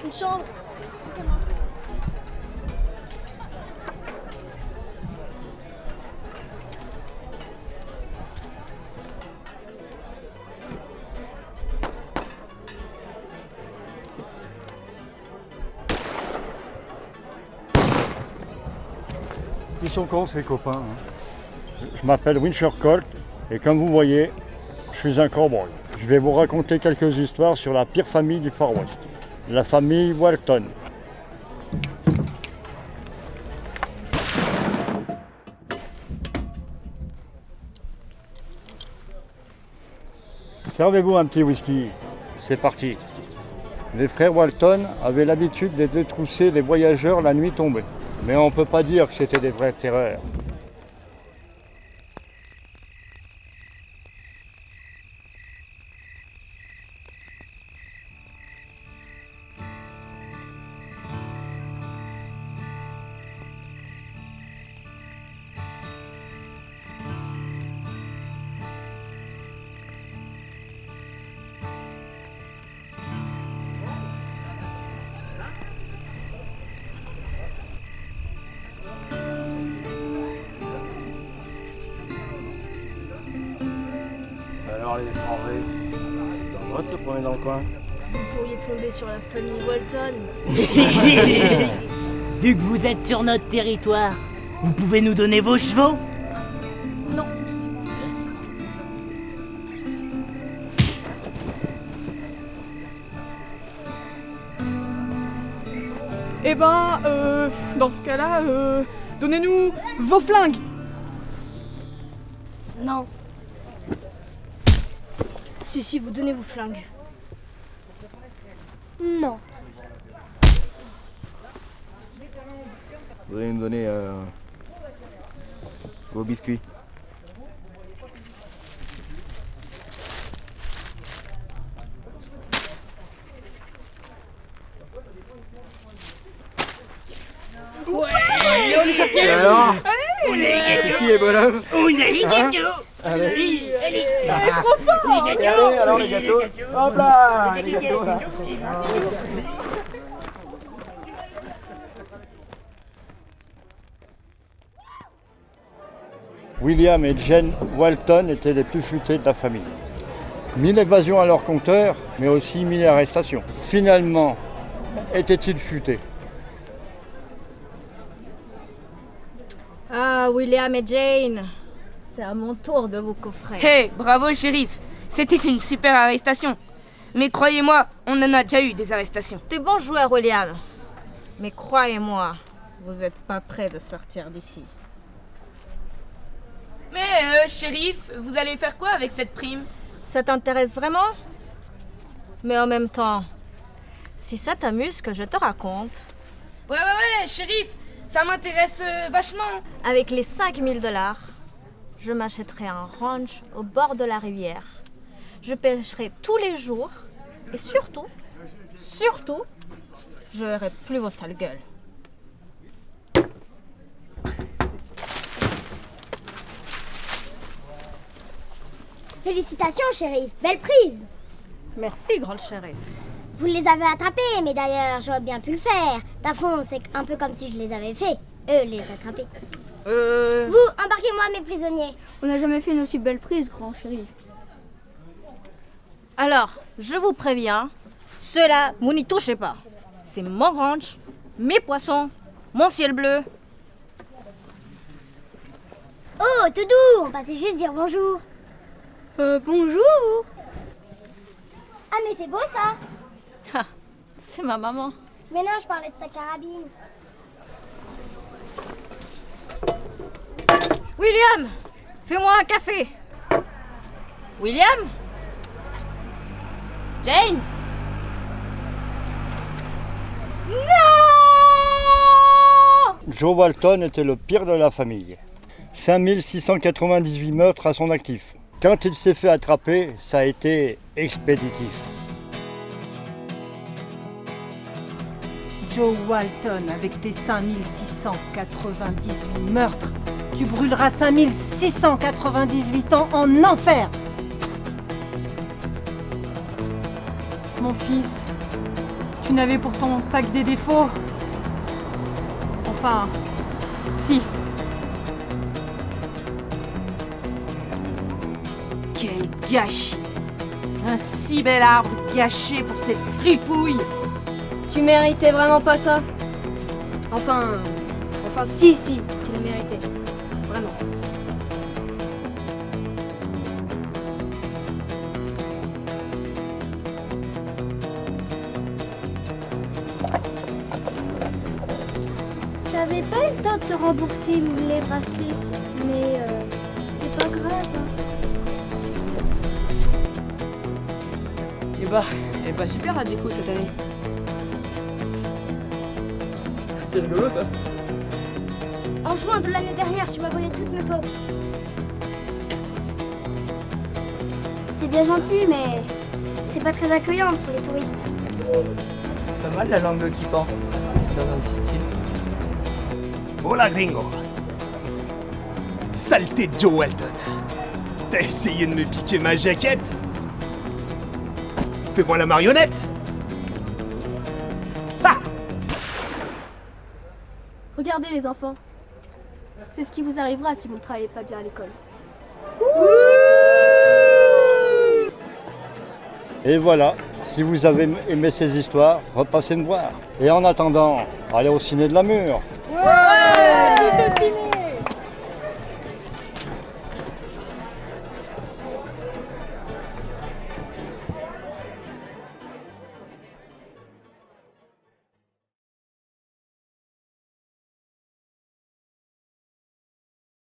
Une chambre. Ils sont cons ces copains. Je m'appelle Wincher Colt et comme vous voyez, je suis un cowboy. Je vais vous raconter quelques histoires sur la pire famille du Far West, la famille Walton. Servez-vous un petit whisky, c'est parti. Les frères Walton avaient l'habitude de détrousser les voyageurs la nuit tombée. Mais on ne peut pas dire que c'était des vrais terreurs. Alors les étrangers, c'est dangereux de se promener dans le coin. Vous pourriez tomber sur la famille Walton. Vu que vous êtes sur notre territoire, vous pouvez nous donner vos chevaux? Non. Eh ben, dans ce cas-là, donnez-nous vos flingues. Non. Si, vous donnez vos flingues. Non. Vous allez nous donner vos biscuits. Et alors, c'est qui les bonhommes? On a les gâteaux! Allez. Trop fort. Et allez, alors les gâteaux. Hop là, les gâteaux là. William et Jane Walton étaient les plus futés de la famille. 1000 évasions à leur compteur, mais aussi 1000 arrestations. Finalement, étaient-ils futés? Ah, William et Jane. C'est à mon tour de vous coffrer. Hey, bravo shérif. C'était une super arrestation. Mais croyez-moi, on en a déjà eu des arrestations. T'es bon joueur, William. Mais croyez-moi, vous n'êtes pas prêt de sortir d'ici. Mais shérif, vous allez faire quoi avec cette prime? Ça t'intéresse vraiment? Mais en même temps, si ça t'amuse que je te raconte, Ouais, shérif, ça m'intéresse vachement. avec les 5000 $, je m'achèterai un ranch au bord de la rivière. Je pêcherai tous les jours et surtout, je verrai plus vos sales gueules. Félicitations, shérif. Belle prise. Merci, grande shérif. Vous les avez attrapés, mais d'ailleurs, j'aurais bien pu le faire. D'un fond, c'est un peu comme si je les avais fait. Eux, les attraper. Vous, embarquez-moi, mes prisonniers. On n'a jamais fait une aussi belle prise, grand shérif. Alors, je vous préviens, ceux-là, vous n'y touchez pas. C'est mon ranch, mes poissons, mon ciel bleu. Oh, tout doux, on passait juste dire bonjour. Bonjour. Ah, mais c'est beau ça. Ah, c'est ma maman. Mais non, je parlais de ta carabine. William, fais-moi un café. William? Jane? Non! Joe Walton était le pire de la famille. 5698 meurtres à son actif. Quand il s'est fait attraper, ça a été expéditif. Joe Walton, avec tes 5698 meurtres, tu brûleras 5698 ans en enfer. Mon fils, Tu n'avais pourtant pas que des défauts. Enfin, si. Quel gâchis! Un si bel arbre gâché pour cette fripouille! Tu méritais vraiment pas ça. Enfin, si, tu le méritais. Vraiment. J'avais pas eu le temps de te rembourser les bracelets, mais c'est pas grave. Et bah, elle est pas super la déco cette année. C'est rigolo ça. En juin de l'année dernière, tu m'as volé toutes mes pommes. C'est bien gentil, mais c'est pas très accueillant pour les touristes. Pas mal la langue qui pend. C'est dans un petit style. Hola gringo. Saleté de Joe Walton. T'as essayé de me piquer ma jaquette? Fais-moi la marionnette. Regardez les enfants. C'est ce qui vous arrivera si vous ne travaillez pas bien à l'école. Et voilà, si vous avez aimé ces histoires, repassez me voir. Et en attendant, allez au ciné de la Mure. Ouais.